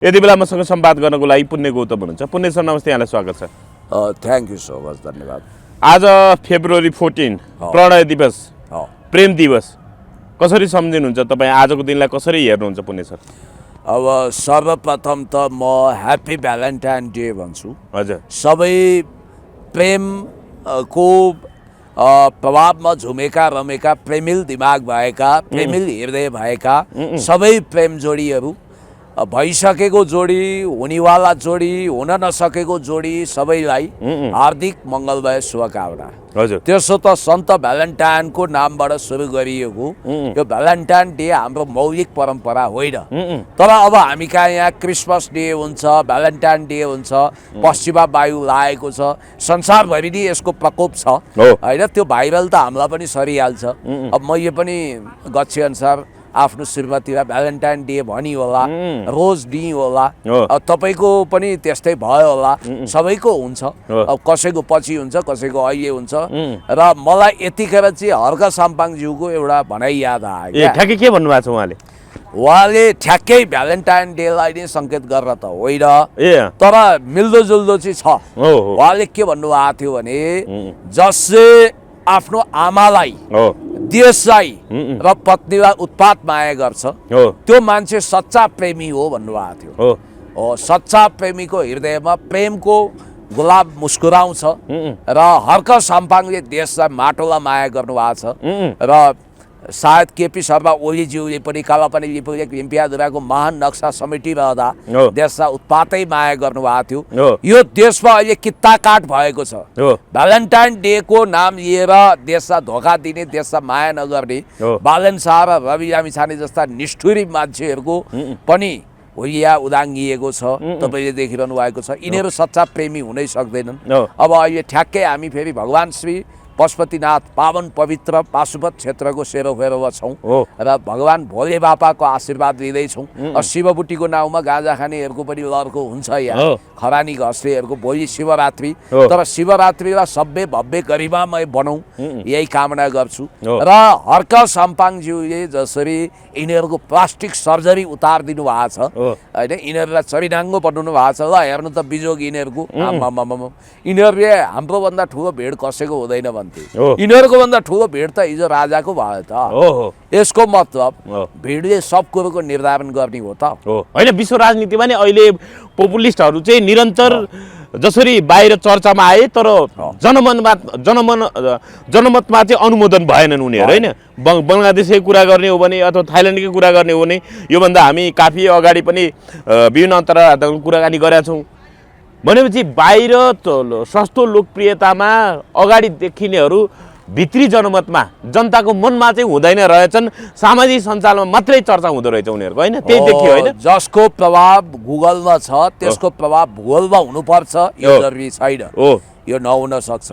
यति बेला मसँग संवाद गर्नको लागि पुण्य गौतम हुनुहुन्छ। पुण्य सर नमस्ते, यहाँलाई स्वागत छ। थ्याङ्क यू सो मच, धन्यवाद। आज फेब्रुअरी 14 प्रणय दिवस, प्रेम दिवस कसरी सम्झिनुहुन्छ तपाईँ? आजको दिनलाई कसरी हेर्नुहुन्छ पुण्य सर? अब सर्वप्रथम त म ह्याप्पी भ्यालेन्टाइन डे भन्छु। हजुर, सबै प्रेमको प्रभावमा झुमेका रमेका प्रेमिल दिमाग भएका, प्रेमिल हृदय भएका सबै प्रेम जोडीहरू, भइसकेको जोडी, हुनेवाला जोडी, हुन नसकेको जोडी सबैलाई हार्दिक मङ्गलमय शुभकामना। हजुर, त्यसो त सन्त भ्यालेन्टाइनको नामबाट सुरु गरिएको यो भ्यालेन्टाइन डे हाम्रो मौलिक परम्परा होइन। तर अब हामी कहाँ यहाँ क्रिसमस डे हुन्छ, भ्यालेन्टाइन डे हुन्छ, पश्चिमा वायु लागेको छ, संसारभरि नै यसको प्रकोप छ होइन। त्यो भाइरल त हामीलाई पनि सरिहाल्छ। अब मैले पनि गच्छे अनुसार आफ्नो श्रीमतीलाई भ्यालेन्टाइन डे भनी होला, रोज डी होला, तपाईँको पनि त्यस्तै भयो होला, सबैको हुन्छ। अब कसैको पछि हुन्छ, कसैको अहिले हुन्छ। र मलाई यतिखेर चाहिँ हर्क साम्पाङज्यूको एउटा भनाइ याद आयो। ठ्याक्कै के भन्नुभएको छ उहाँले? उहाँले ठ्याक्कै भ्यालेन्टाइन डेलाई नै सङ्केत गरेर त होइन, तर मिल्दोजुल्दो चाहिँ छ। उहाँले के भन्नुभएको थियो भने, जसले आफ्नो आमालाई, देशलाई र पत्नीलाई उत्पात माया गर्छ त्यो मान्छे सच्चा प्रेमी हो भन्नुभएको थियो। सच्चा प्रेमीको हृदयमा प्रेमको गुलाब मुस्कुराउँछ। र हर्क साम्पाङले देशलाई माटोलाई माया गर्नुभएको छ। र सायद केपी शर्मा ओलीज्यूले पनि कालापानी लिम्पियाधुराको महान नक्सा समेटिरहँदा देशलाई उत्पातै माया गर्नुभएको थियो। यो देशमा अहिले कित्ताकाट भएको छ। भ्यालेन्टाइन डे को नाम लिएर देशलाई धोका दिने, देशलाई माया नगर्ने बालन शाह र रवि लामिछाने जस्ता निष्ठुरी मान्छेहरूको पनि होलिया उदाङ्गिएको छ। तपाईँले देखिरहनु भएको छ। यिनीहरू सच्चा प्रेमी हुनै सक्दैनन्। अब अहिले ठ्याक्कै हामी फेरि भगवान् श्री पशुपतिनाथ पावन पवित्र पाशुपत क्षेत्रको सेरोफेरोमा छौँ र भगवान् भोले बापाको आशीर्वाद लिँदैछौँ। शिवबुटीको नाउँमा गाँजा खानेहरूको पनि लर्को हुन्छ यहाँ, खरानी घस्रेहरूको। भोलि शिवरात्रि, तर शिवरात्रिलाई सभ्य भव्य गरिमामय बनाउँ यही कामना गर्छु। र हर्क साम्पाङज्यूले जसरी यिनीहरूको प्लास्टिक सर्जरी उतारिदिनु भएको छ होइन, यिनीहरूलाई चरिनाङ्गो बनाउनु भएको छ। ल हेर्नु त बिजोग यिनीहरूको, यिनीहरूले हाम्रोभन्दा ठुलो भेड कसैको हुँदैन भन्थे। यिनीहरूको भन्दा ठुलो भेड त हिजो राजाको भयो त। यसको मतलब भेडले सब कुरोको निर्धारण गर्ने हो त होइन। विश्व राजनीतिमा नि अहिले पपुलिस्टहरू चाहिँ निरन्तर जसरी बाहिर चर्चामा आए तर जनमतमा चाहिँ अनुमोदन भएनन् उनीहरू होइन। बङ्गलादेशकै कुरा गर्ने हो भने अथवा थाइल्यान्डकै कुरा गर्ने हो भने योभन्दा हामी काफी अगाडि पनि विभिन्न अन्तर्राष्ट्रिय कुराकानी गरेका छौँ। भनेपछि बाहिर सस्तो लोकप्रियतामा अगाडि देखिनेहरू भित्री जनमतमा जनताको मनमा चाहिँ हुँदैन रहेछन्, सामाजिक सञ्जालमा मात्रै चर्चा हुँदो रहेछ उनीहरूको होइन। त्यही देखियो होइन। जसको प्रभाव गुगलमा छ त्यसको प्रभाव भूगोलमा हुनुपर्छ यो जरुरी छैन, यो नहुन सक्छ।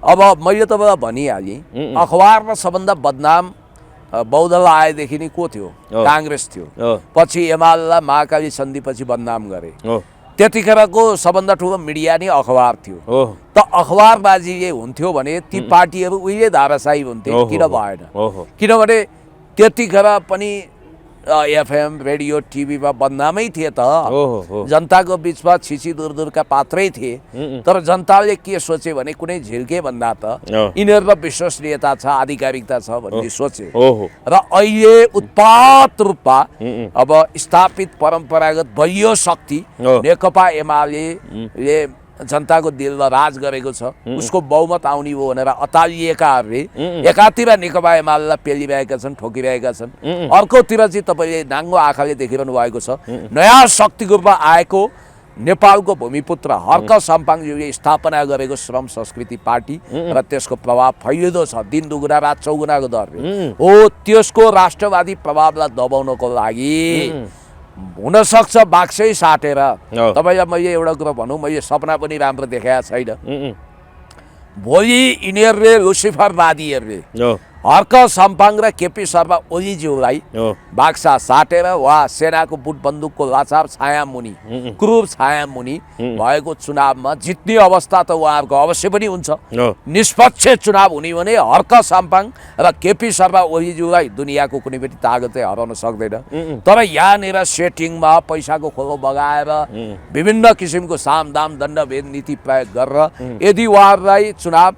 अब मैले तपाईँलाई भनिहालेँ, अखबारमा सबभन्दा बदनाम बौद्धलाई आएदेखि नै को थियो? काङ्ग्रेस थियो। पछि एमालेलाई महाकाली सन्धिपछि बदनाम गरे। त्यतिखेरको सबभन्दा ठुलो मिडिया नै अखबार थियो। त अखबारबाजी हुन्थ्यो भने ती पार्टीहरू उहिले धाराशाही हुन्थे, किन भएन? किनभने त्यतिखेर पनि एफएम रेडियो टिभीमा बदनामै थिए त। जनताको बिचमा छिछि दूरका पात्रै थिए। तर जनताले के सोचे भने कुनै झिल्के भन्दा त यिनीहरूमा विश्वसनीयता छ, आधिकारिकता छ भन्ने सोचे। र अहिले उत्पात रूपमा अब स्थापित परम्परागत बलियो शक्ति नेकपा एमाले जनताको दिलमा राज गरेको छ, उसको बहुमत आउने हो भनेर अतालिएकाहरूले एकातिर नेकपा एमालेलाई पेलिरहेका छन्, ठोकिरहेका छन्। अर्कोतिर चाहिँ तपाईँले नाङ्गो आँखाले देखिरहनु भएको छ नयाँ शक्तिको रूपमा आएको नेपालको भूमिपुत्र हर्क साम्पाङज्यूले स्थापना गरेको श्रम संस्कृति पार्टी र त्यसको प्रभाव फैलिँदो छ दिन दुगुना रात चौगुनाको दरले हो। त्यसको राष्ट्रवादी प्रभावलाई दबाउनको लागि हुनसक्छ बाक्सै साटेर। तपाईँलाई मैले एउटा कुरो भनौँ, मैले सपना पनि राम्रो देखाएको छैन। भोलि यिनीहरूले लुसिफरवादीहरूले हर्क साम्पाङ र केपी शर्मा ओलीज्यूलाई बाक्सा साटेर वा सेनाको बुट बन्दुकको लाचार छाया मुनि क्रूर छाया मुनि भएको चुनावमा जित्ने अवस्था त उहाँहरूको अवश्य पनि हुन्छ। निष्पक्ष चुनाव हुने भने हर्क साम्पाङ र केपी शर्मा ओलीज्यूलाई दुनियाँको कुनै पनि तागतले हराउन सक्दैन। तर यहाँनिर सेटिङमा पैसाको खोलो बगाएर विभिन्न किसिमको सामदाम दण्डभेद नीति प्रयोग गरेर यदि उहाँहरूलाई चुनाव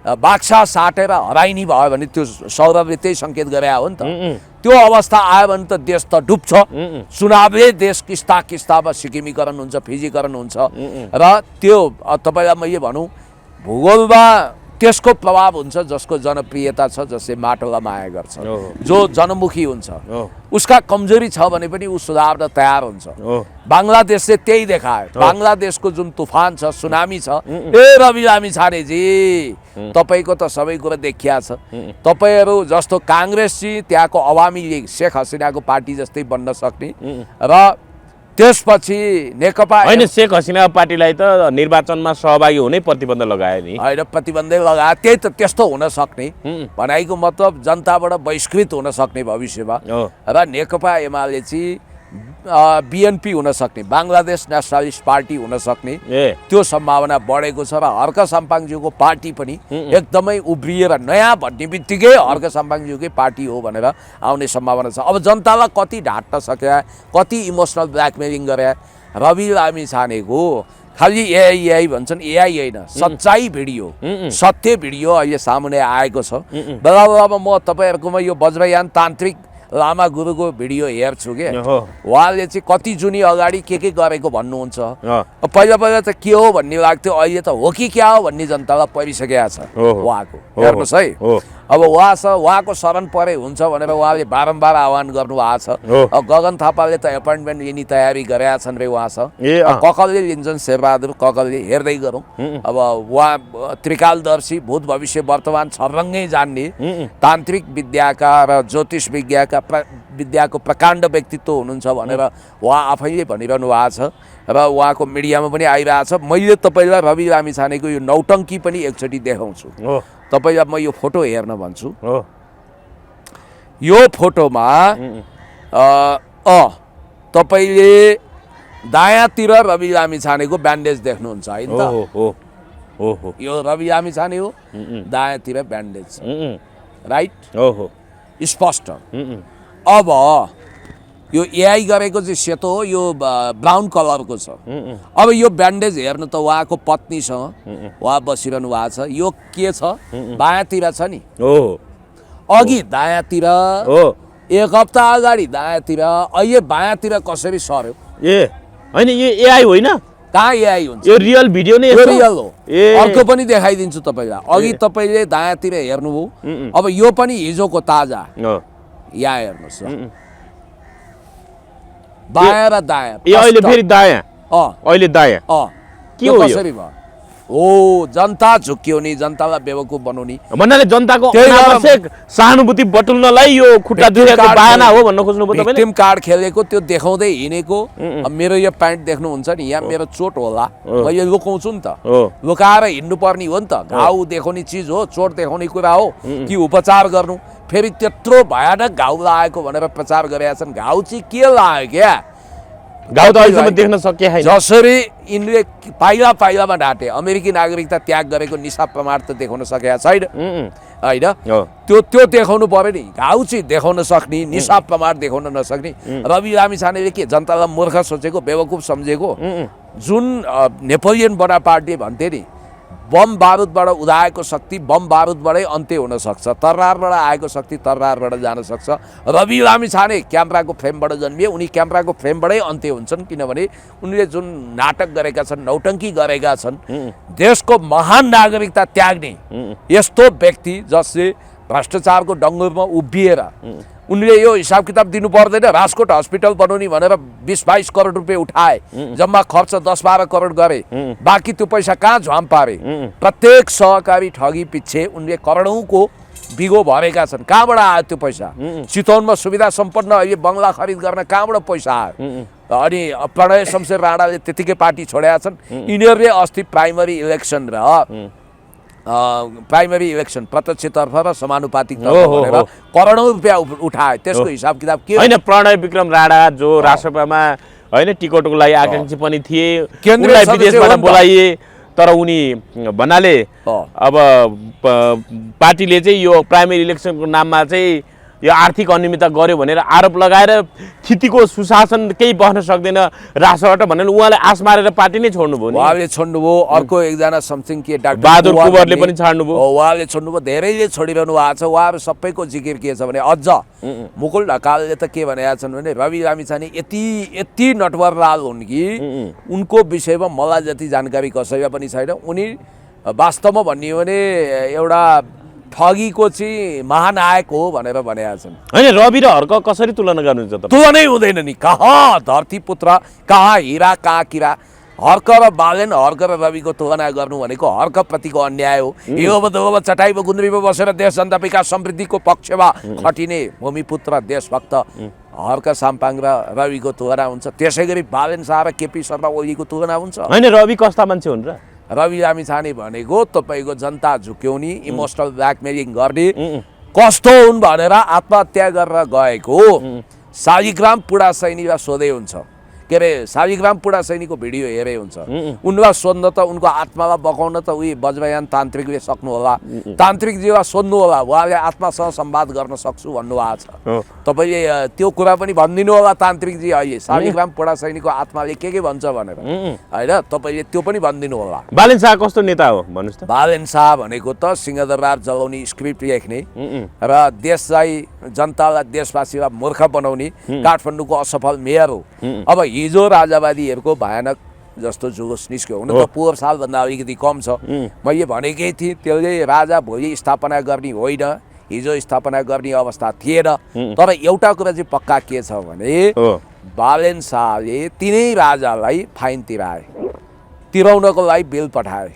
बाक्सा साटेर हराइनी भयो भने त्यो सौरभले त्यही सङ्केत गरे हो नि त। त्यो अवस्था आयो भने त देश त डुब्छ। चुनावले देश किस्ता किस्तामा सिक्किमीकरण हुन्छ, फिजीकरण हुन्छ र त्यो तपाईँलाई मैले भनौँ भूगोलमा त्यसको प्रभाव हुन्छ जसको जनप्रियता छ, जसले माटोलाई माया गर्छ, जो जनमुखी हुन्छ, उसका कमजोरी छ भने पनि ऊ सुधार्न तयार हुन्छ। बङ्गलादेशले त्यही देखायो। बङ्गलादेशको जुन तुफान छ, सुनामी छ, ए रवि लामिछानेजी तपाईँको त सबै कुरा देखिया छ। तपाईँहरू जस्तो काङ्ग्रेस चाहिँ त्यहाँको अवामी लीग शेख हसिनाको पार्टी जस्तै बन्न सक्ने र त्यसपछि नेकपा होइन, शेख हसिना पार्टीलाई त निर्वाचनमा सहभागी हुनै प्रतिबन्ध लगायो नि। होइन, प्रतिबन्धै लगायो। त्यही त त्यस्तो हुन सक्ने भनाइको मतलब जनताबाट बहिष्कृत हुन सक्ने भविष्यमा र नेकपा एमाले चाहिँ बिएनपी हुन सक्ने, बङ्गलादेश नेसनलिस्ट पार्टी हुन सक्ने त्यो सम्भावना बढेको छ। र हर्क साम्पाङज्यूको पार्टी पनि एकदमै उब्रिएर नयाँ भन्ने बित्तिकै हर्क साम्पाङज्यूकै पार्टी हो भनेर आउने सम्भावना छ। अब जनतालाई कति ढाट्न सक्या, कति इमोसनल ब्ल्याकमेलिङ गरे। रवि लामिछानेको खालि एआई भन्छन्, एआई होइन, सच्चाइ भिडियो, सत्य भिडियो अहिले सामुने आएको छ। बेला बेलामा म तपाईँहरूकोमा यो वज्रयान तान्त्रिक लामा गुरुको भिडियो हेर्छु के, उहाँले चाहिँ कति जुनी अगाडि के गरेको भन्नुहुन्छ। पहिला पहिला त के हो भन्ने लाग्थ्यो, अहिले त हो कि क्या हो भन्ने जनतालाई परिसकेको छ उहाँको। हेर्नुहोस् है, अब उहाँको शरण परे हुन्छ भनेर उहाँले बारम्बार आह्वान गर्नुभएको छ। अब गगन थापाले त एपोइन्टमेन्ट लिने तयारी गरेका छन् रे उहाँसँग। ककलले लिन्छन्, शेरबहादुर ककलले, हेर्दै गरौँ। अब उहाँ त्रिकालदर्शी, भूत भविष्य वर्तमान छर्रङ्गै जान्ने, तान्त्रिक विद्याका र ज्योतिष विद्याको प्रकाण्ड व्यक्तित्व हुनुहुन्छ भनेर उहाँ आफैले भनिरहनु भएको छ र उहाँको मिडियामा पनि आइरहेको छ। मैले तपाईँलाई रवि लामिछानेको यो नौटङ्की पनि एकचोटि देखाउँछु। तपाईँलाई म यो फोटो हेर्न भन्छु। यो फोटोमा तपाईँले दायाँतिर रवि लामिछानेको ब्यान्डेज देख्नुहुन्छ है त। यो रवि लामिछाने हो, दायाँतिर ब्यान्डेज, राइट, स्पष्ट। अब यो एआई गरेको चाहिँ सेतो हो, यो ब्राउन कलरको छ। अब यो ब्यान्डेज हेर्नु त उहाँको पत्नीसँग उहाँ बसिरहनु भएको छ। यो के छ, बायाँतिर छ नि, अघि दायाँतिर, एक हप्ता अगाडि दायाँतिर, अहिले बायाँतिर कसरी सर्यो? ए होइन, यो एआई होइन, कहाँ एआई हुन्छ? यो रियल भिडियो नै, रियल हो। अर्को पनि देखाइदिन्छु तपाईँलाई। अघि तपाईँले दायाँतिर हेर्नुभयो, अब यो पनि हिजोको ताजा। यहाँ हेर्नुहोस्, बायाँ र दायाँ, अहिले फेरि दायाँ, अहिले दायाँ, के हो कसरी भयो? ओ जनता झुक्कियो नि, जनतालाई बेवकुफ बनाउने भन्नाले जनताको अनावश्यक सहानुभूति बटुल्नलाई यो खुट्टा दुखेको बहाना हो भन्न खोज्नु भयो तपाईले। टिम कार्ड खेलेको त्यो देखाउँदै हिँडेको। मेरो यो प्यान्ट देख्नुहुन्छ नि, यहाँ मेरो चोट होला, मैले लुकाउँछु नि त, लुकाएर हिँड्नु पर्ने हो नि त। घाउ देखाउने चिज हो, चोट देखाउने कुरा हो कि उपचार गर्नु? फेरि त्यत्रो भयानक घाउ लागेको भनेर प्रचार गरेका छन्। घाउ चाहिँ के लाग्यो क्या? घाउ त अहिलेसम्म देख्न सकिए छैन। जसरी यिनले पाइला पाइलामा ढाटे, अमेरिकी नागरिकता त्याग गरेको निशा प्रमाण त देखाउन सकेका छैन होइन। त्यो देखाउनु पर्यो नि। घाउ चाहिँ देखाउन सक्ने, निशा प्रमाण देखाउन नसक्ने रवि लामिछानेले के जनतालाई मूर्ख सोचेको, बेवकुफ सम्झेको? जुन नेपोलियन बोनापार्टले भन्थे नि, बम बारुदबाट उदाएको शक्ति बम बारुदबाटै अन्त्य हुन सक्छ, तररारबाट आएको शक्ति तररारबाट जान सक्छ। रवि लामिछाने क्यामेराको फ्रेमबाट जन्मिए, उनी क्यामेराको फ्रेमबाटै अन्त्य हुन्छन्, किनभने उनले जुन नाटक गरेका छन्, नौटङ्की गरेका छन्, देशको महान नागरिकता त्याग्ने यस्तो व्यक्ति जसले भ्रष्टाचारको डङ्गुरमा उभिएर उनले यो हिसाब किताब दिनु पर्दैन, राजकोट हस्पिटल बनाउने भनेर 20-22 करोड रुपियाँ उठाए, जम्मा खर्च 10-12 करोड गरे, बाँकी त्यो पैसा कहाँ झ्वाम पारे? प्रत्येक सहकारी ठगी पछि उनले करोडौँको बिगो भरेका छन्। कहाँबाट आयो त्यो पैसा? चितवनमा सुविधा सम्पन्न अहिले बङ्गला खरिद गर्न कहाँबाट पैसा आयो? अनि प्रणय शमशेर राणाले त्यतिकै पार्टी छोडेका छन्। यिनीहरूले अस्ति प्राइमरी इलेक्सन र प्राइमेरी इलेक्सन प्रत्यक्षतर्फ र समानुपातिक भनेर करोडौँ रुपियाँ उठाए। त्यसको हिसाब किताब के होइन? प्रणय विक्रम राणा जो राष्ट्रसभामा होइन टिकटको लागि आकांक्षी पनि थिए, केन्द्रीय उनलाई विदेशबाट बोलाइए, तर उनी भन्नाले अब पार्टीले चाहिँ यो प्राइमेरी इलेक्सनको नाममा चाहिँ यो आर्थिक अनियमितता गर्यो भनेर आरोप लगाएर स्थितिको सुशासन केही बस्न सक्दैन राष्ट्रबाट भनेर उहाँले आश मारेर पार्टी नै छोड्नुभयो नि। उहाँले छोड्नुभयो। अर्को एकजना समथिङ के डाक्टर बहादुर कुँवरले पनि छाड्नुभयो। उहाँले छोड्नुभयो। धेरैले छोडिरहनु भएको छ। उहाँहरू सबैको जिकिर के छ भने अझ मुकुल ढकालले त के भनेका छन् भने रवि लामिछाने यति नटवरलाल हुन् कि उनको विषयमा मलाई जति जानकारी कसैमा पनि छैन। उनी वास्तवमा भन्ने हो भने एउटा ठगीको चाहिँ महानायक हो भनेर भनेका छन्। होइन, रवि र हर्क कसरी तुलना गर्नुहुन्छ त? तुलनै हुँदैन नि। कहाँ धरतीपुत्र, कहाँ हिरा, कहाँ किरा। हर्क र बालेन, हर्क र रविको तुलना गर्नु भनेको हर्कप्रतिको अन्याय हो। यो चटाइमा गुन्द्रीमा बसेर देश जनता विकास समृद्धिको पक्षमा खटिने भूमिपुत्र देशभक्त हर्क साम्पाङ र रविको तुलना हुन्छ। त्यसै गरी बालेन शाह र केपी शर्मा ओलीको तुलना हुन्छ? होइन, रवि कस्ता मान्छे हुन् र? रवि लामिछाने भनेको तपाईँको जनता झुक्याउने, इमोसनल ब्ल्याकमेलिङ गर्ने, कस्तो हुन् भनेर आत्महत्या गरेर गएको शालिग्राम पुडा सैनीलाई सोधे हुन्छ। के अरे शालिग्राम पुडा सैनीको भिडियो हेरे हुन्छ। उनलाई सोध्न त उनको आत्मालाई बगाउन त उही वज्रयान तान्त्रिकले सक्नु होला। तान्त्रिकजीलाई सोध्नु होला, उहाँले आत्मासँग संवाद गर्न सक्छु भन्नुभएको छ। तपाईँले त्यो कुरा पनि भनिदिनु होला तान्त्रिकजी। अहिले शालिग्राम पुडा सैनीको आत्माले के भन्छ भनेर होइन, तपाईँले त्यो पनि भनिदिनु होला। बालेन शाह कस्तो नेता हो भन्नुहोस् त? बालेन शाह भनेको त सिंहदरबार जलाउने स्क्रिप्ट लेख्ने र देशलाई, जनतालाई, देशवासीलाई मूर्ख बनाउने काठमाडौँको असफल मेयर हो। अब हिजो राजावादीहरूको भयानक जस्तो जुलुस निस्क्यो। हुन त पोहोर सालभन्दा अलिकति कम छ। मैले भनेकै थिएँ त्यसले राजा भोलि स्थापना गर्ने होइन, हिजो स्थापना गर्ने अवस्था थिएन। तर एउटा कुरा चाहिँ पक्का के छ भने बालेन शाहले तिनै राजालाई फाइन तिराउनको लागि बिल पठाए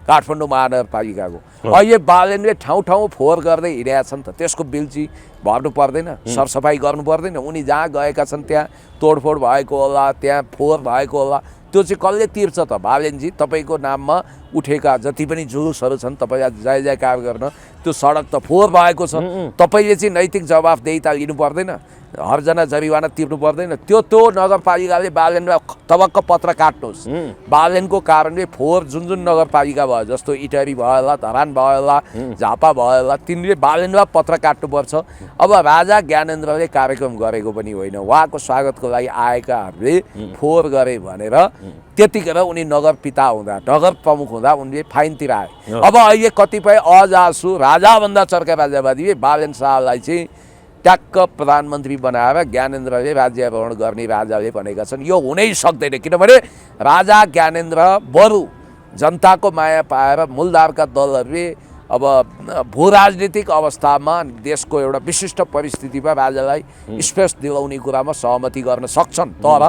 काठमाडौँ महानगरपालिकाको। अहिले बालेनले ठाउँ ठाउँ फोहोर गर्दै हिँडेका छन् त त्यसको बिल चाहिँ भर्नु पर्दैन, सरसफाइ गर्नु पर्दैन? उनी जहाँ गएका छन् त्यहाँ तोडफोड भएको होला, त्यहाँ फोहोर भएको होला, त्यो चाहिँ कसले तिर्छ त? बालेनजी, तपाईँको नाममा उठेका जति पनि जुलुसहरू छन् तपाईँलाई जय जयकार गर्न त्यो सडक त फोहोर भएको छ। तपाईँले चाहिँ नैतिक जवाफदेहिता लिनु पर्दैन? हरजना जरिवाना तिर्नु पर्दैन? त्यो नगरपालिकाले बालेनलाई तबक्क पत्र काट्नुहोस्। बालेनको कारणले फोहोर जुन नगरपालिका भयो, जस्तो इटहरी भयो होला, धरान भयो होला, झापा भयो होला, तिनले बालेनलाई पत्र काट्नुपर्छ। अब राजा ज्ञानेन्द्रले कार्यक्रम गरेको पनि होइन, उहाँको स्वागतको लागि आएकाहरूले फोहोर गरे भनेर त्यतिखेर उनी नगर पिता हुँदा, नगर प्रमुख हुँदा उनले फाइन तिराए। अब अहिले कतिपय अजासु राजाभन्दा चर्का राजावादीले बालेन शाहलाई चाहिँ ट्याक्क प्रधानमन्त्री बनाएर ज्ञानेन्द्रले राज्यारोहण गर्ने राजाले भनेका छन्। यो हुनै सक्दैन, किनभने राजा ज्ञानेन्द्र बरु जनताको माया पाएर मूलधारका दलहरूले अब भू राजनीतिक अवस्थामा देशको एउटा विशिष्ट परिस्थितिमा राजालाई स्पेस दिलाउने कुरामा सहमति गर्न सक्छन्। तर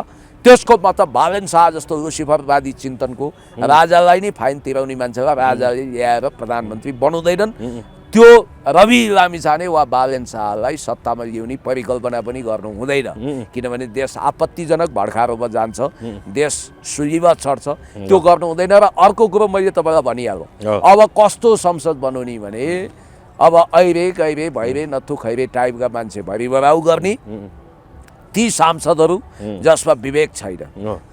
त्यसको मतलब बालेन शाह जस्तो लुसिफरवादी चिन्तनको राजालाई नै फाइन तिराउने मान्छेलाई राजाले ल्याएर प्रधानमन्त्री बनाउँदैनन्। त्यो रवि लामिछाने वा बालेन शाहलाई सत्तामा ल्याउने परिकल्पना पनि गर्नु हुँदैन, किनभने देश आपत्तिजनक भड्कारोमा जान्छ, देश सुलीमा चढ्छ, त्यो गर्नु हुँदैन। र अर्को कुरो मैले तपाईँलाई भनिहालेँ, अब कस्तो संसद बनाउने भने अब ऐरे भैरे नथु खैरे टाइपका मान्छे भरिबराउ गर्ने ती सांसदहरू जसमा विवेक छैन।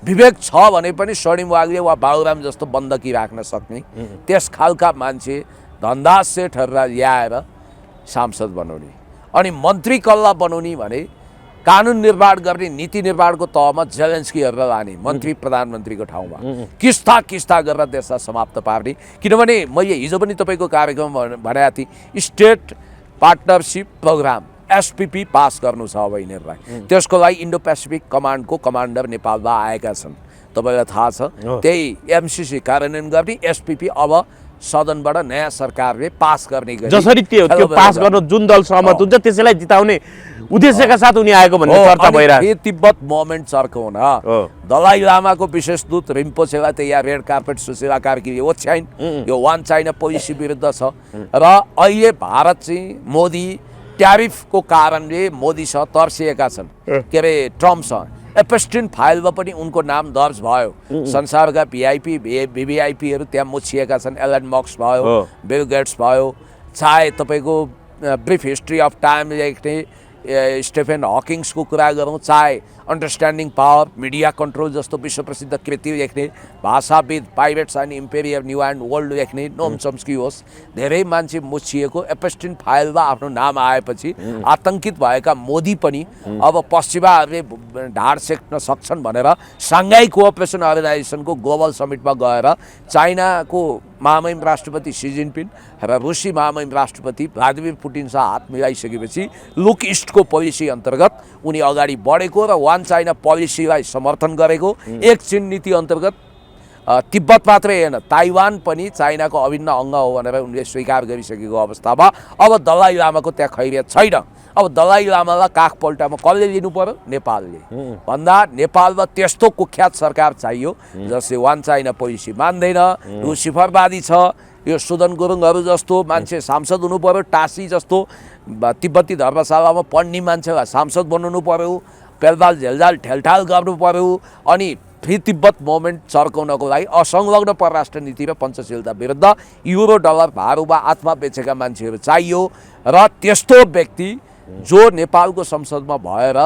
विवेक छ भने पनि स्वर्णिम वाग्ले वा बाबुराम जस्तो बन्दकी राख्न सक्ने त्यस खालका मान्छे धन्दा सेठहरूलाई ल्याएर सांसद बनाउने। अनि मन्त्री कसलाई बनाउने भने कानुन निर्माण गर्ने, नीति निर्माणको तहमा जेलेन्स्कीहरूलाई लाने मन्त्री प्रधानमन्त्रीको ठाउँमा किस्ता गरेर देशलाई समाप्त पार्ने। किनभने मैले हिजो पनि तपाईँको कार्यक्रम भनेको थिएँ, state partnership program SPP pass गर्नु छ अब यिनीहरूलाई। त्यसको लागि इन्डो पेसिफिक कमान्डको कमान्डर नेपालमा आएका छन्, तपाईँलाई थाहा छ। त्यही एमसीसी कार्यान्वयन गर्ने, एसपीपी अब सदनबाट नयाँ सरकारले पास गर्ने गरी जसरी त्यो पास गर्न जुन दल सहमत हुन्छ त्यसैलाई जिताउने उद्देश्यका साथ उनी आएको भन्ने चर्चा भइरहेको छ। तिब्बत मोभमेन्ट चर्काउन दलाई लामाको विशेष दूत रिम्पोछेलाई त यहाँ रेड कार्पेट सुशीला कार्कीले ओछ्याइन्। यो वान चाइना पोलिसी विरुद्ध छ। र अहिले भारत चाहिँ मोदी ट्यारिफको कारणले मोदीसँग तर्सिएका छन्, के अरे ट्रम्पसँग। एपस्टिन फाइलमा पनि उनको नाम दर्ज भयो। संसारका भिआइपी भिभिआइपीहरू त्यहाँ मुछिएका छन्। एलन मस्क भयो, बिल गेट्स भयो, चाहे तपाईँको ब्रिफ हिस्ट्री अफ टाइम लेख्ने स्टेफेन हकिङ्सको कुरा गरौँ, चाहे अन्डरस्ट्यान्डिङ पावर, मिडिया कन्ट्रोल जस्तो विश्व प्रसिद्ध कृति लेख्ने, भाषाविद pirates and imperial new and world लेख्ने नोम चम्स्की होस्, धेरै मान्छे मुछिएको एपस्टिन फाइलमा आफ्नो नाम आएपछि आतङ्कित भएका मोदी पनि अब पश्चिमाहरूले ढाड सेक्न सक्छन् भनेर साङ्घाई कोअपरेसन अर्गनाइजेसनको ग्लोबल समिटमा गएर चाइनाको महामहिम राष्ट्रपति सी जिनपिङ र रुसी महामहिम राष्ट्रपति भ्लादिमिर पुटिनसँग हात मिलाइसकेपछि लुक इस्टको पोलिसी अन्तर्गत उनी अगाडि बढेको र वान चाइना पोलिसीलाई समर्थन गरेको। एक चीन नीति अन्तर्गत तिब्बत मात्रै होइन, ताइवान पनि चाइनाको अभिन्न अङ्ग हो भनेर उनले स्वीकार गरिसकेको अवस्थामा अब दलाई लामाको त्यहाँ खैरियत छैन। अब दलाई लामालाई काखपल्टामा कसले लिनु पर्यो? नेपालले। भन्दा नेपालमा त्यस्तो कुख्यात सरकार चाहियो जसले वान चाइना पोलिसी मान्दैन, लुसिफरवादी छ, यो सुदन गुरुङहरू जस्तो मान्छे सांसद हुनु पर्यो, टासी जस्तो तिब्बती धर्मशालामा पढ्ने मान्छेलाई सांसद बनाउनु पर्यो, पेलदाल झेलझाल ठेलठाल गर्नु पर्यो, अनि फ्री तिब्बत मोमेन्ट चर्काउनको लागि असंलग्न परराष्ट्र नीति र पञ्चशीलता विरुद्ध युरो डलर भारूमा आत्मा बेचेका मान्छेहरू चाहियो। र त्यस्तो व्यक्ति जो नेपालको संसदमा भएर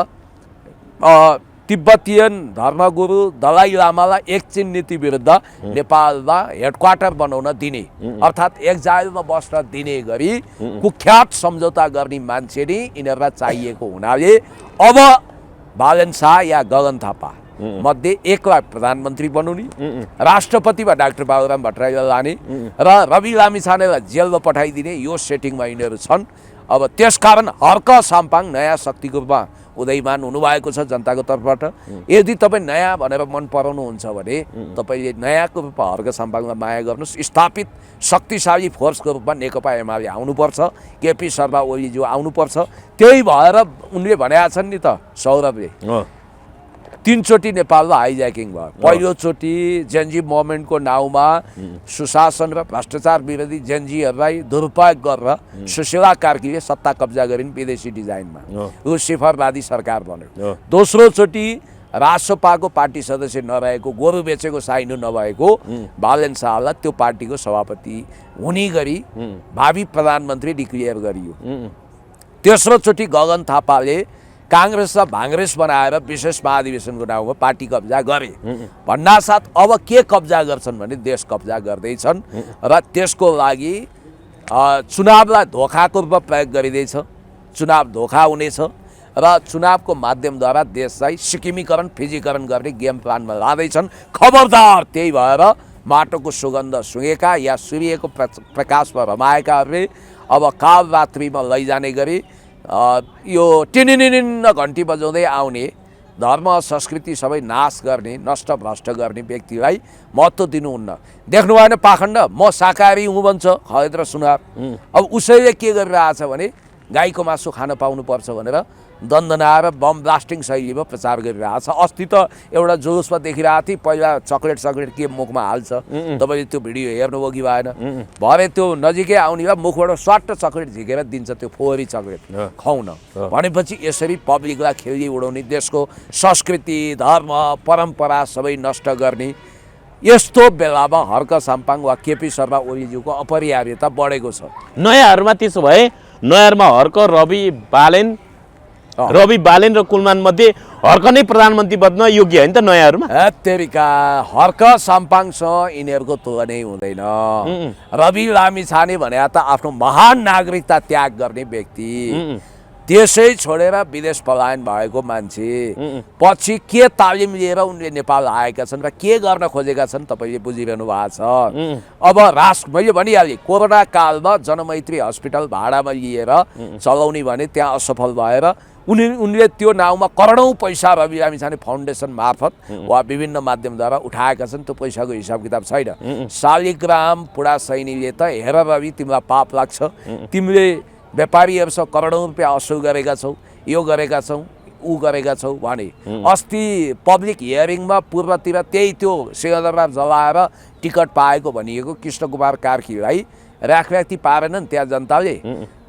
तिब्बतियन धर्मगुरु दलाई लामालाई एक चीन नीति विरुद्ध नेपालमा हेडक्वार्टर बनाउन दिने, अर्थात् एक्जाइलमा बस्न दिने गरी कुख्यात सम्झौता गर्ने मान्छे नै यिनीहरूलाई चाहिएको हुनाले अब बालन शाह या गगन थापा मध्ये एकलाई प्रधानमन्त्री बनाउने, राष्ट्रपतिमा डाक्टर बाबुराम भट्टराईलाई लाने र रवि लामिछानेलाई जेलमा पठाइदिने, यो सेटिङमा यिनीहरू छन्। अब त्यसकारण हर्क साम्पाङ नयाँ शक्तिको रूपमा उदयमान हुनुभएको छ जनताको तर्फबाट। यदि तपाईँ नयाँ भनेर मन पराउनुहुन्छ भने तपाईँले नयाँको रूपमा हर्क साम्पाङलाई माया गर्नुहोस्। स्थापित शक्तिशाली फोर्सको रूपमा नेकपा एमाले आउनुपर्छ, केपी शर्मा ओलीज्यू आउनुपर्छ। त्यही भएर उनले भनेका छन् नि त, सौरभले तीनचोटि नेपालमा हाइज्याकिङ भयो। पहिलोचोटि जेन्जी मोमेन्टको नाउँमा सुशासन र भ्रष्टाचार विरोधी जेन्जीहरूलाई दुरुपयोग गरेर सुशीला कार्कीले सत्ता कब्जा गरिन् विदेशी डिजाइनमा, लुसिफरवादी सरकार बन्यो। दोस्रोचोटि रासोपाको पार्टी सदस्य नरहेको, गोरु बेचेको साइनो नभएको बालन शाहलाई त्यो पार्टीको सभापति हुने गरी भावी प्रधानमन्त्री डिक्लेयर गरियो। तेस्रोचोटि गगन थापाले काङ्ग्रेसलाई भाङ्ग्रेस बनाएर विशेष महाधिवेशनको नाउँमा पार्टी कब्जा गरे। भन्नासाथ अब के कब्जा गर्छन् भने देश कब्जा गर्दैछन् र त्यसको लागि चुनावलाई धोखाको रूपमा प्रयोग गरिँदैछ। चुनाव धोखा हुनेछ र चुनावको माध्यमद्वारा देशलाई सिक्किमीकरण फिजीकरण गर्ने गेम प्लानमा लाँदैछन्। खबरदार, त्यही भएर माटोको सुगन्ध सुँगेका या सूर्यको प्रकाशमा रमाएकाहरूले अब कालरात्रिमा लैजाने गरी यो टिनिनिन्न घन्टी बजाउँदै आउने, धर्म संस्कृति सबै नाश गर्ने, नष्ट भ्रष्ट गर्ने व्यक्तिलाई महत्त्व दिनुहुन्न। देख्नु भएन पाखण्ड, म शाकाहारी हुँ भन्छ खैद र सुनार। अब उसैले के गरिरहेछ भने गाईको मासु खान पाउनुपर्छ भनेर दन्दनाएर बम ब्लास्टिङ शैलीमा प्रचार गरिरहेछ। अस्ति त एउटा जुलुसमा देखिरहेको थिएँ, पहिला चक्लेट के मुखमा हाल्छ, तपाईँले त्यो भिडियो हेर्नुभयो कि भएन? भरे त्यो नजिकै आउने भए मुखबाट स्वाट्ट चक्लेट झिकेर दिन्छ, त्यो फोहोरी चक्लेट खुवाउन। भनेपछि यसरी पब्लिकलाई खेली उडाउने, देशको संस्कृति धर्म परम्परा सबै नष्ट गर्ने, यस्तो बेलामा हर्क साम्पाङ वा केपी शर्मा ओलीज्यूको अपरिहार्यता बढेको छ। नयाँहरूमा त्यसो भए नयाँमा हर्क, रवि बालेन र कुलमान मध्ये हर्क नै प्रधानमन्त्री बन्न योग्य होइन त नयाँहरूमा? तेरिका हर्क साम्पाङसँग यिनीहरूको तुलनै हुँदैन। रवि लामिछाने भने त आफ्नो महान नागरिकता त्याग गर्ने व्यक्ति, देशै छोडेर विदेश पलायन भएको मान्छे, पछि के तालिम लिएर उनले नेपाल आएका छन् र के गर्न खोजेका छन् तपाईँले बुझिरहनु भएको छ। अब मैले भनिहालेँ, कोरोना कालमा जनमैत्री हस्पिटल भाडामा लिएर चलाउने भने त्यहाँ असफल भएर उनले त्यो नाउँमा करोडौँ पैसा रवि लामिछाने फाउन्डेसन मार्फत वा विभिन्न माध्यमद्वारा उठाएका छन्। त्यो पैसाको हिसाब किताब छैन। शालिग्राम पुडा सैनीले त हेर रवि तिमीलाई पाप लाग्छ, तिमीले व्यापारीहरूसँग करोडौँ रुपियाँ असुल गरेका छौ, यो गरेका छौ, ऊ गरेका छौ भने। अस्ति पब्लिक हियरिङमा पूर्वतिर त्यही त्यो सिंहदरबार जलाएर टिकट पाएको भनिएको कृष्ण कुमार कार्कीलाई राखराखी पारेनन् त्यहाँ जनताले।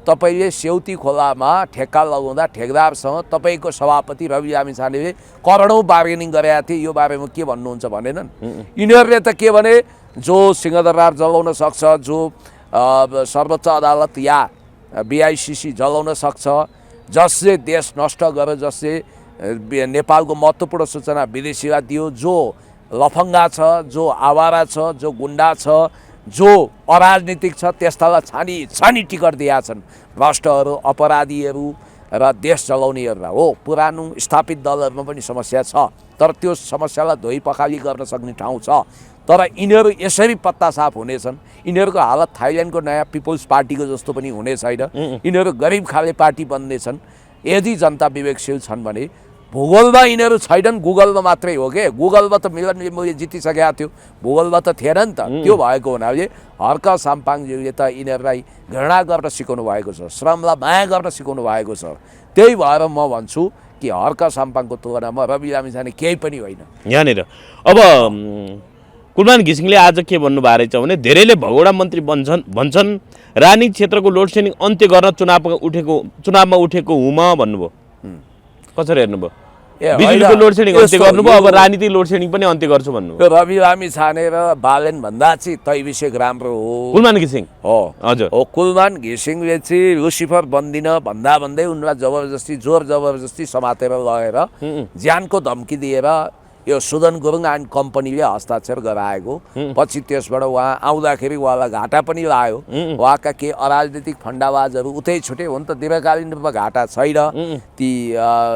तपाईँले सेउती खोलामा ठेक्का लगाउँदा ठेकदारसँग तपाईँको सभापति रवि लामिछानेले करोडौँ बार्गेनिङ गरेका थिए, यो बारेमा के भन्नुहुन्छ भनेनन्। यिनीहरूले त के भने जो सिंहदरबार जलाउन सक्छ, जो सर्वोच्च अदालत या BICC जलाउन सक्छ, जसले देश नष्ट गर्यो, जसले नेपालको महत्त्वपूर्ण सूचना विदेशीलाई दियो, जो लफङ्गा छ, जो आवारा छ, जो गुन्डा छ, जो अराजनीतिक छ, त्यस्तालाई छानी छानी टिकट दिएका छन्। भ्रष्टहरू, अपराधीहरू र देश चलाउनेहरूलाई हो। पुरानो स्थापित दलहरूमा पनि समस्या छ, तर त्यो समस्यालाई धोइ पखाली गर्न सक्ने ठाउँ छ। तर यिनीहरू यसरी पत्ता साफ हुनेछन्। यिनीहरूको हालत थाइल्यान्डको नयाँ पिपल्स पार्टीको जस्तो पनि हुने छैन। यिनीहरू गरिब खाले पार्टी बन्नेछन् यदि जनता विवेकशील छन् भने। भूगोलमा यिनीहरू छैनन्, गुगलमा मात्रै हो के। गुगलमा त मिलन लिम्बूले जितिसकेका थियो, भूगोलमा त थिएन नि त। त्यो भएको हुनाले हर्क साम्पाङज्यूले त यिनीहरूलाई घृणा गर्न सिकाउनु भएको छ, श्रमलाई माया गर्न सिकाउनु भएको छ। त्यही भएर म भन्छु कि हर्क साम्पाङको तुलनामा रवि लामिछाने केही पनि होइन। यहाँनिर अब कुलमान घिसिङले आज के भन्नुभएको रहेछ भने धेरैले भगौडा मन्त्री भन्छन् रानी क्षेत्रको लोड सेडिङ अन्त्य गर्न चुनावमा उठेको हुँ म भन्नुभयो। कसरी हेर्नुभयो? बिजुलीको लोड सेडिङ अन्त्य गर्नुभयो, अब राजनीतिक लोड सेडिङ पनि अन्त्य गर्छु भन्नुभयो। रवि लामिछाने र बालेन भन्दा चाहिँ तैविषय राम्रो हो। कुलमान घिसिङ हो, हजुर हो। कुलमान घिसिङले चाहिँ लुसिफर बन्दिन भन्दै उनलाई जबरजस्ती जोर जबरजस्ती समातेर लगेर ज्यानको धम्की दिएर यो सुदन गुरुङ एन्ड कम्पनीले हस्ताक्षर गराएको। पछि त्यसबाट उहाँ आउँदाखेरि उहाँलाई घाटा पनि लाग्यो। उहाँका केही अराजनीतिक फन्डाबाजहरू उतै छुटे हुन् त, दीर्घकालीन रूपमा घाटा छैन। ती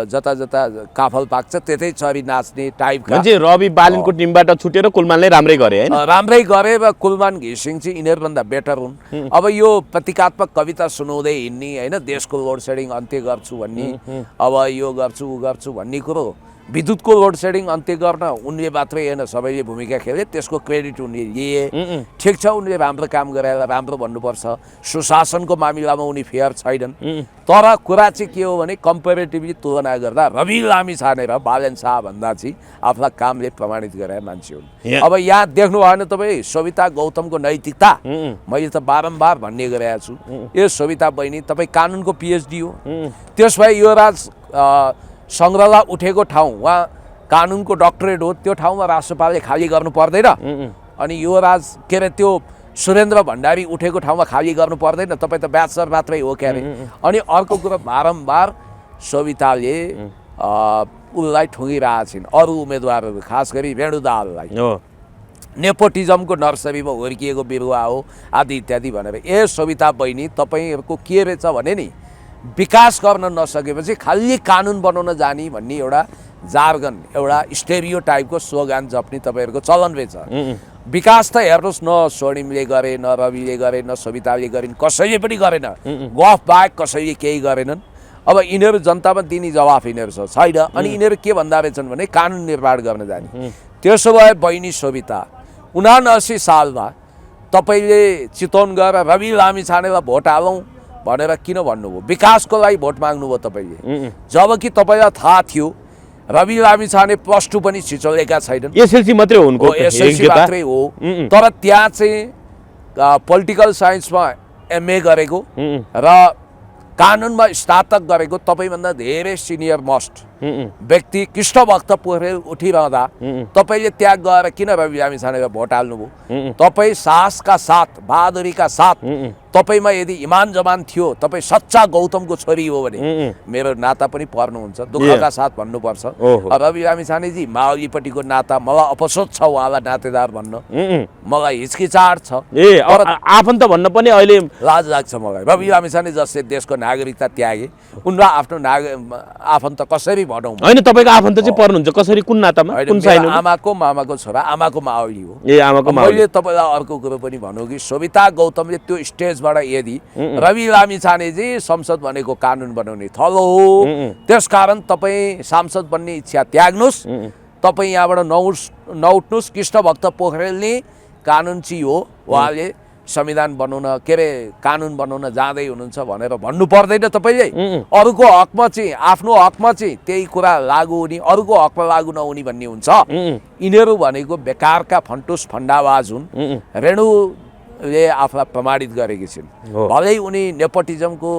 जता जता काफल पाक्छ त्यतै चरी नाच्ने टाइपका। रवि बालेनको टिमबाट छुटेर कुलमानले राम्रै गरे हैन? राम्रै गरे र कुलमान घिसिङ चाहिँ यिनीहरूभन्दा बेटर हुन्। अब यो प्रतीकात्मक कविता सुनाउँदै हिँड्ने होइन, देशको लोड सेडिङ अन्त्य गर्छु भन्ने, अब यो गर्छु ऊ गर्छु भन्ने कुरो। विद्युतको लोड सेडिङ अन्त्य गर्न उनले मात्रै होइन, सबैले भूमिका खेले, त्यसको क्रेडिट उनले लिए। ठिक छ, उनले राम्रो काम गरेर राम्रो भन्नुपर्छ। सुशासनको मामिलामा उनी फेयर छैनन्। तर कुरा चाहिँ के हो भने कम्पेरिटिभली तुलना गर्दा रवि लामिछाने र बालेन शाह भन्दा चाहिँ आफूलाई कामले प्रमाणित गरेर मान्छे हुन्। अब यहाँ देख्नु भएन तपाईँ सविता गौतमको नैतिकता? मैले त बारम्बार भन्ने गरेको छु, यो सविता बहिनी तपाईँ कानुनको PhD हो, त्यस भए यो राज सङ्ग्रहलाई उठेको ठाउँ उहाँ कानुनको डक्टरेट हो, त्यो ठाउँमा राष्ट्रपालले खाली गर्नु पर्दैन। अनि यो राज के अरे त्यो सुरेन्द्र भण्डारी उठेको ठाउँमा खाली गर्नु पर्दैन, तपाईँ त ब्याचलर मात्रै हो क्यारे। अनि अर्को कुरो बारम्बार सविताले उसलाई ठुङ्गिरहेछन्, अरू उम्मेदवारहरू खास गरी रेणु दाहाललाई नेपोटिजमको नर्सरीमा हुर्किएको बिरुवा हो आदि इत्यादि भनेर। ए सविता बहिनी, तपाईँहरूको के रहेछ भने नि विकास गर्न नसकेपछि खालि कानुन बनाउन जाने भन्ने एउटा जार्गन, एउटा स्टेरियो टाइपको स्लोगान जप्ने तपाईँहरूको चलन रहेछ। विकास त हेर्नुहोस् न, स्वर्णिमले गरे, न रविले गरे, न सविताले गरिन्, कसैले पनि गरेन। गफ बाहेक कसैले केही गरेनन्। अब यिनीहरू जनतामा दिने जवाफ यिनीहरू छैन। अनि यिनीहरू के भन्दा रहेछन् भने कानुन निर्माण गर्न जाने। त्यसो भए बहिनी सविता 79 सालमा तपाईँले चितवन गएर रवि लामिछानेलाई भोट हालौँ भनेर किन भन्नुभयो? विकासको लागि भोट माग्नुभयो तपाईँले, जबकि तपाईँलाई थाहा थियो रवि लामिछाने +2 पनि छिचोलेका छैनन्। एसएलसी मात्रै हो उनको, एसएलसी मात्रै हो। तर त्यहाँ चाहिँ पोलिटिकल साइन्समा MA गरेको र कानुनमा स्नातक गरेको तपाईँभन्दा धेरै सिनियर मोस्ट व्यक्ति कृष्णभक्त पोखरेल उठिरहँदा तपाईँले त्याग गएर किन रवि लामिछानेलाई भोट हाल्नुभयो? तपाईँ साहसका साथ, बहादुरीका साथ, तपाईँमा यदि इमान जमान थियो, तपाईँ सच्चा गौतमको छोरी हो भने मेरो नाता पनि पर्नुहुन्छ, दुःखका साथ भन्नुपर्छ। रवि लामिछानेजी माओलीपट्टिको नाता, मलाई अपसोच छ उहाँलाई नातेदार भन्न, मलाई हिचकिचाहट छ। आफन्त भन्न पनि अहिले लाज लाग्छ मलाई। रवि लामिछाने जसले देशको नागरिकता त्यागे, उनलाई आफ्नो आफन्त कसरी भनौँ? होइन, तपाईँको आफन्त चाहिँ पर्नुहुन्छ कसरी, कुन नातामा, कुन साइनो? आमाको मामाको छोरा, आमाको माओली हो। आमाको माओली। मैले तपाईँलाई अर्को कुरो पनि भनौँ कि सविता गौतमले त्यो स्टेजबाट यदि रवि लामिछानेजी संसद भनेको कानुन बनाउने थलो हो, त्यसकारण तपाईँ सांसद बन्ने इच्छा त्याग्नुहोस्, तपाईँ यहाँबाट नउठ्नुहोस्। कृष्णभक्त पोखरेलले कानुन चाहिँ हो, उहाँले संविधान बनाउन के अरे कानुन बनाउन जाँदै हुनुहुन्छ भनेर भन्नु पर्दैन तपाईँले। अरूको हकमा चाहिँ, आफ्नो हकमा चाहिँ त्यही कुरा लागू हुने, अरूको हकमा लागू नहुने भन्ने हुन्छ। यिनीहरू भनेको बेकारका फन्टुस फन्डाबाज हुन्। रेणु ले आफूलाई प्रमाणित गरेकी छिन्। भलै उनी नेपोटिजमको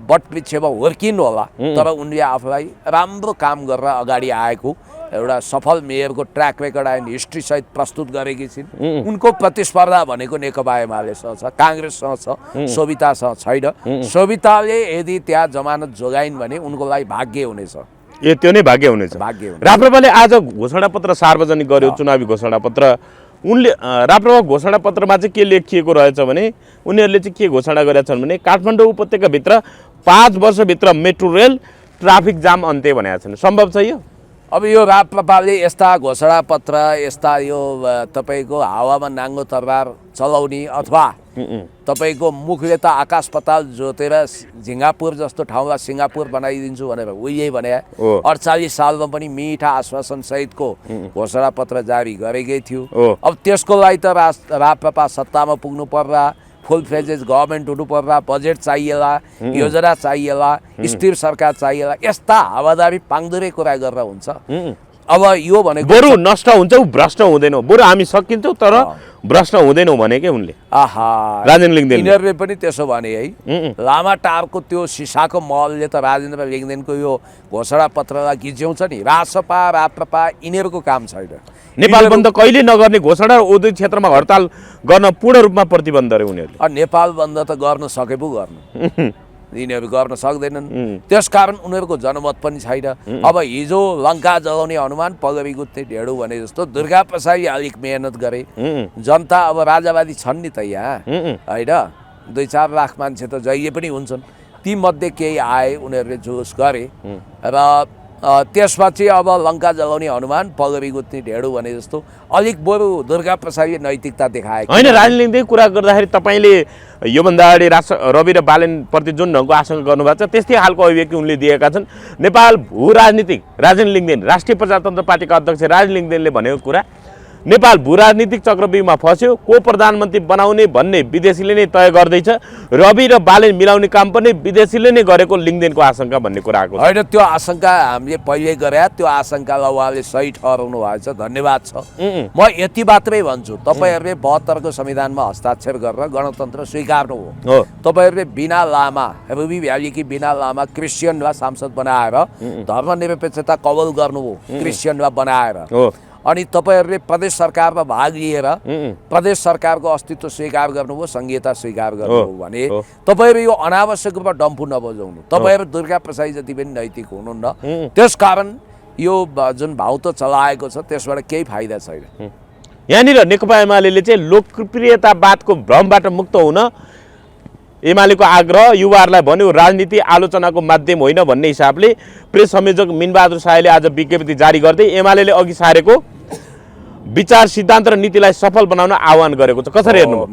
बटवृक्षमा हुर्किनु होला, तर उनले आफूलाई राम्रो काम गरेर अगाडि आएको एउटा सफल मेयरको ट्र्याक रेकर्ड एन्ड हिस्ट्रीसहित प्रस्तुत गरेकी छिन्। उनको प्रतिस्पर्धा भनेको नेकपा एमालेसँग छ, काङ्ग्रेससँग छ, सोभितासँग छैन। सोभिताले यदि त्यहाँ जमानत जोगाइन् भने उनको लागि भाग्य हुनेछ। त्यो नै भाग्य हुनेछ। राप्रपाले आज घोषणापत्र सार्वजनिक गर्यो, चुनावी घोषणापत्र। उनले राप्रपा घोषणापत्रमा चाहिँ के लेखिएको रहेछ भने उनीहरूले चाहिँ के घोषणा गरेका छन् भने काठमाडौँ उपत्यकाभित्र 5 वर्षभित्र मेट्रो रेल ट्राफिक जाम अन्त्य भनेका छन्। सम्भव छ यो? अब यो राप्रपाले यस्ता घोषणापत्र, यस्ता यो तपाईँको हावामा नाङ्गो तरबार चलाउने अथवा तपाईँको मुखले त आकाश पाताल जोतेर सिङ्गापुर जस्तो ठाउँलाई सिङ्गापुर बनाइदिन्छु भनेर उहिले भने 48 सालमा पनि मिठा आश्वासन सहितको घोषणापत्र जारी गरेकै थियो। अब त्यसको लागि त राप्रपा सत्तामा पुग्नु पर्ला, फुल फ्लेजेज गभर्मेन्ट हुनु पर्ला, बजेट चाहिएला, योजना चाहिएला, स्थिर सरकार चाहिएला। यस्ता हावादारी पाङ्दुरे कुरा गरेर हुन्छ। अब यो भनेको बरु नष्ट हुन्छ, भ्रष्ट हुँदैन। बरु हामी सकिन्छौँ तर भ्रष्ट हुँदैनौँ भने के उनले राजेन्द्र लिङ्गदेन यिनीहरूले पनि त्यसो भने है। लामा टारको त्यो सिसाको महलले त राजेन्द्र लिङ्गदेनको यो घोषणापत्रलाई गिज्याउँछ नि। रासपा राप्रपा यिनीहरूको काम छैन। नेपाल बन्द कहिले नगर्ने घोषणा, औद्योगिक क्षेत्रमा हडताल गर्न पूर्ण रूपमा प्रतिबन्ध गरे उनीहरूले। नेपाल बन्द त गर्न सके पो गर्नु, यिनीहरू गर्न सक्दैनन्। त्यसकारण उनीहरूको जनमत पनि छैन। अब हिजो लङ्का जलाउने हनुमान पगरी गुत्ने ढेडु भने जस्तो दुर्गा प्रसादी अलिक मेहनत गरे। जनता अब राजावादी छन् नि त यहाँ होइन, 2-4 लाख मान्छे त जहिले पनि हुन्छन्। ती मध्ये केही आए, उनीहरूले जोस गरे र त्यसपछि अब लङ्का जलाउने हनुमान पगरी गुत्ने ढेडु भने जस्तो अलिक बरु दुर्गा प्रसादी नैतिकता देखाए होइन। राजनीतिक कुरा गर्दाखेरि तपाईँले योभन्दा अगाडि रवि र बालेनप्रति जुन ढङ्गको आशंका गर्नुभएको छ त्यस्तै खालको अभिव्यक्ति उनले दिएका छन्। नेपाल भू राजनीतिक राजेन्द्र लिङ्गदेन, राष्ट्रिय प्रजातन्त्र पार्टीका अध्यक्ष राजेन्द्र लिङ्गदेनले भनेको कुरा, नेपाल भू राजनीतिक चक्रव्यूहमा फस्यो, को प्रधानमन्त्री बनाउने भन्ने विदेशीले नै तय गर्दैछ, रवि र बालेन मिलाउने काम पनि विदेशीले नै गरेको लिङ्गदेनको आशंका भन्ने कुरा आएको छ। होइन, त्यो आशंका हामीले पहिले गरे, त्यो आशंकालाई उहाँले सही ठहराउनु भएछ, धन्यवाद छ। म यति मात्रै भन्छु, तपाईँहरूले 72 को संविधानमा हस्ताक्षर गरेर गणतन्त्र स्वीकार्नु हो। तपाईँहरूले बिना लामा, रुबी भ्यालीकी बिना लामा क्रिस्चियनलाई सांसद बनाएर धर्मनिरपेक्षता कबल गर्नुभयो, क्रिस्चियनलाई बनाएर। अनि तपाईँहरूले प्रदेश सरकारमा भाग लिएर प्रदेश सरकारको अस्तित्व स्वीकार गर्नुभयो, संघीयता स्वीकार गर्नुभयो भने तपाईँहरू यो अनावश्यक रूपमा डम्फु नबजाउनु। तपाईँहरू दुर्गा प्रसादी जति पनि नैतिक हुनुहुन्न। त्यसकारण यो जुन भाउतो चलाएको छ त्यसबाट केही फाइदा छैन। यहाँनिर नेकपा एमाले चाहिँ लोकप्रियतावादको भ्रमबाट मुक्त हुन एमालेको आग्रह, युवाहरूलाई भन्यो राजनीति आलोचनाको माध्यम होइन भन्ने हिसाबले प्रेस संयोजक मिनबहादुर शाहले आज विज्ञप्ति जारी गर्दै एमालेले अघि सारेको विचार सिद्धान्त र नीतिलाई सफल बनाउन आह्वान गरेको छ। कसरी हेर्नु?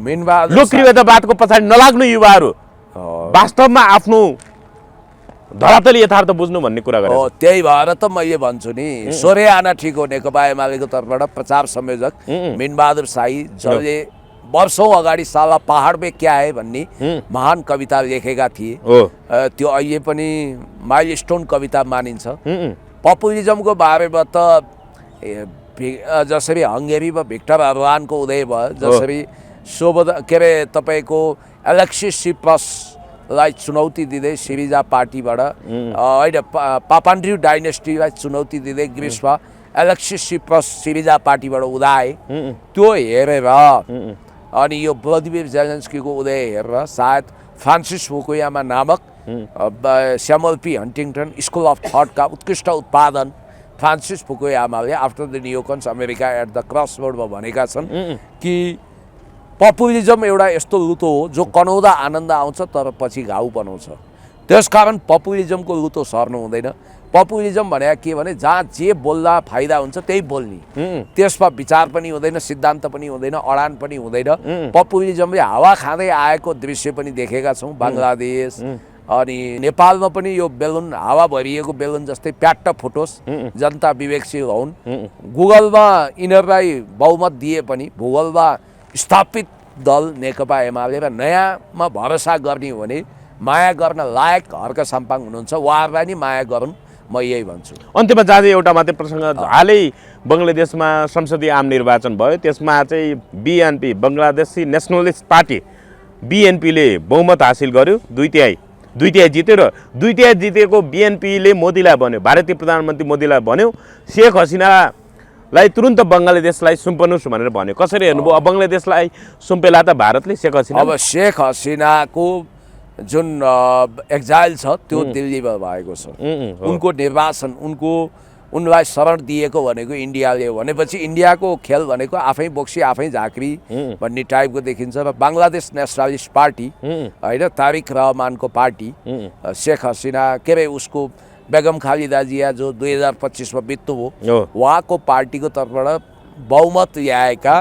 लोकप्रियतावादको पछाडि नलाग्नु युवाहरू, वास्तवमा आफ्नो धरातली यथार्थ बुझ्नु भन्ने कुरा गरेको। त्यही भएर त मैले भन्छु नि, सोरे आना ठिक हो नेकपा एमालेको तर्फबाट प्रचार संयोजक मिनबहादुर शाही, जसले वर्षौं अगाडि साला पहाड में क्या है भन्ने महान कविता लेखेका थिए। त्यो अहिले पनि माइलस्टोन कविता मानिन्छ। पपुलिजमको बारेमा त जसरी हङ्गेरीमा भिक्टर अर्बानको उदय भयो, जसरी के अरे तपाईँको एलेक्सिस सिप्रसलाई चुनौती दिँदै सिरिजा पार्टीबाट होइन पापान्ड्र्यू डाइनेस्टीलाई चुनौती दिँदै ग्रिसमा एलेक्सिस सिप्रस सिरिजा पार्टीबाट उदाए। त्यो हेरेर अनि यो व्लादिमिर जेलेन्स्कीको उदय हेरेर सायद फ्रान्सिस फुकुयामा नामक Samuel P Huntington school of थटका उत्कृष्ट उत्पादन फ्रान्सिस फुकुयामाले after the neocons America at the cross रोडमा भनेका छन् कि पपुलिजम एउटा यस्तो लुतो हो जो कनाउँदा आनन्द आउँछ तर पछि घाउ बनाउँछ। त्यसकारण पपुलिजमको लुतो सर्नु हुँदैन। पपुलिजम भने के भने जहाँ जे बोल्दा फाइदा हुन्छ त्यही बोल्ने, त्यसमा विचार पनि हुँदैन, सिद्धान्त पनि हुँदैन, अडान पनि हुँदैन। पपुलिजमले हावा खाँदै आएको दृश्य पनि देखेका छौँ बङ्गलादेश अनि नेपालमा पनि। यो बेलुन हावा भरिएको बेलुन जस्तै प्याट्ट फुटोस्, जनता विवेकशील हुन्। गुगलमा यिनीहरूलाई बहुमत दिए पनि भूगोलमा स्थापित दल नेकपा एमाले र नयाँमा भरोसा गर्ने हो भने माया गर्न लायक हर्क साम्पाङ हुनुहुन्छ, उहाँहरूलाई नि माया गरौँ म यही भन्छु। अन्त्यमा जाँदै एउटा मात्रै प्रसङ्ग, हालै बङ्गलादेशमा संसदीय आम निर्वाचन भयो, त्यसमा चाहिँ बिएनपी बङ्गलादेशी नेसनलिस्ट पार्टी बिएनपीले बहुमत हासिल गर्यो, दुई तिहाई जित्यो र दुई तिहाई जितेको बिएनपीले मोदीलाई भन्यो, भारतीय प्रधानमन्त्री मोदीलाई भन्यो शेख हसिनालाई तुरुन्त बङ्गलादेशलाई सुम्पनुहोस् भनेर भन्यो। कसरी हेर्नुभयो बङ्गलादेशलाई सुम्पेला त भारतले शेख हसिना? अब शेख हसिनाको जुन एक्जाइल छ त्यो दिल्लीमा भएको छ, उनको निर्वासन उनलाई शरण दिएको भनेको इन्डियाले हो भनेपछि इन्डियाको खेल भनेको आफै बोक्सी आफै झाँक्री भन्ने टाइपको देखिन्छ। र बङ्गलादेश नेसनलिस्ट पार्टी होइन, तारिक रहमानको पार्टी, शेख हसिना के अरे उसको बेगम खालिदा जिया जो 2025 बित्नुभयो, उहाँको पार्टीको तर्फबाट बहुमत ल्याएका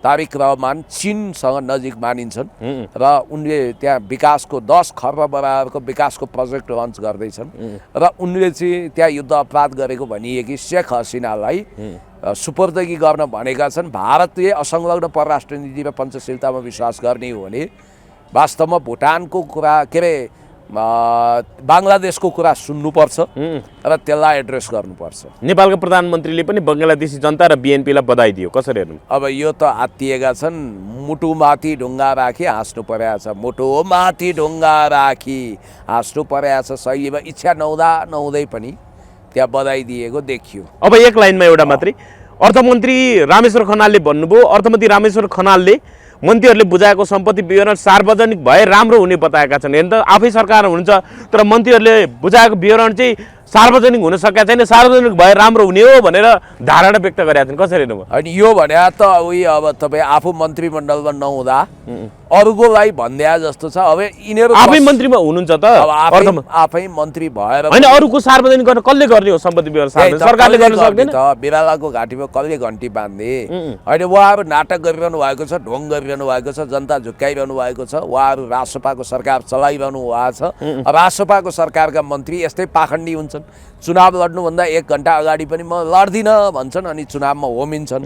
तारिक रहमान चीनसँग नजिक मानिन्छन् र उनले त्यहाँ विकासको 10 खर्ब बराबरको विकासको प्रोजेक्ट लन्च गर्दैछन् र उनले चाहिँ त्यहाँ युद्ध अपराध गरेको भनिए कि शेख हसिनालाई सुपुर्दगी गर्न भनेका छन्। भारतले असंलग्न परराष्ट्र नीति र पञ्चशीलतामा विश्वास गर्ने हो भने वास्तवमा भुटानको कुरा के अरे बङ्गलादेशको कुरा सुन्नुपर्छ र त्यसलाई एड्रेस गर्नुपर्छ। नेपालको प्रधानमन्त्रीले पनि बङ्गलादेशी जनता र बिएनपीलाई बधाई दियो, कसरी हेर्नु? अब यो त आत्तिएका छन्, मुटुमाथि ढुङ्गा राखी हाँस्नु परेको छ, मुटुमाथि ढुङ्गा राखी हाँस्नु परेको छ शैलीमा इच्छा नहुँदै पनि त्यहाँ बधाई दिएको देखियो। अब एक लाइनमा एउटा मात्रै, अर्थमन्त्री रामेश्वर खनालले भन्नुभयो, अर्थमन्त्री रामेश्वर खनालले मन्त्रीहरूले बुझाएको सम्पत्ति विवरण सार्वजनिक भए राम्रो हुने बताएका छन्। हेर्नु त आफै सरकार हुनुहुन्छ तर मन्त्रीहरूले बुझाएको विवरण चाहिँ सार्वजनिक हुन सकेका छैन, सार्वजनिक भए राम्रो हुने हो भनेर धारणा व्यक्त गरेका छन्, कसरी हेर्नुभयो? अनि यो भने त उही अब तपाईँ आफू मन्त्रीमण्डलमा नहुँदा अरूको लागि भन्दिया जस्तो छ। अब यिनीहरू आफै मन्त्रीमा हुनुहुन्छ त, आफै मन्त्री भएर होइन अरूको सार्वजनिक गर्न कसले गर्ने हो? सम्पत्ति विवरण सरकारले गर्न सक्दैन त। बिरालाको घाँटीमा कसले घन्टी बाँध्ने? होइन उहाँहरू नाटक गरिरहनु भएको छ, ढोङ गरिरहनु भएको छ, जनता झुक्काइरहनु भएको छ, उहाँहरू राजसभाको सरकार चलाइरहनु भएको छ। राजसभाको सरकारका मन्त्री यस्तै पाखण्डी हुन्छन्, चुनाव लड्नुभन्दा 1 घन्टा अगाडि पनि म लड्दिनँ भन्छन् अनि चुनावमा होमिन्छन्,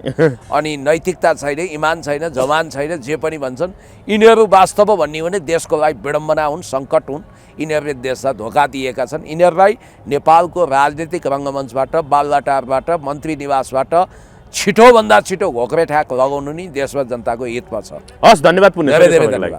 अनि नैतिकता छैन, इमान छैन, जमान छैन, जे पनि भन्छन्। यिनीहरू वास्तव भन्ने भने देशको लागि विडम्बना हुन्, सङ्कट हुन्, यिनीहरूले देशलाई धोका दिएका छन्। यिनीहरूलाई नेपालको राजनीतिक रङ्गमञ्चबाट, बालुवाटारबाट, मन्त्री निवासबाट छिटोभन्दा छिटो घोक्रे ठ्याक लगाउनु नि देशमा जनताको हितमा छ। हस्, धन्यवाद पुण्य। धेरै धेरै धन्यवाद।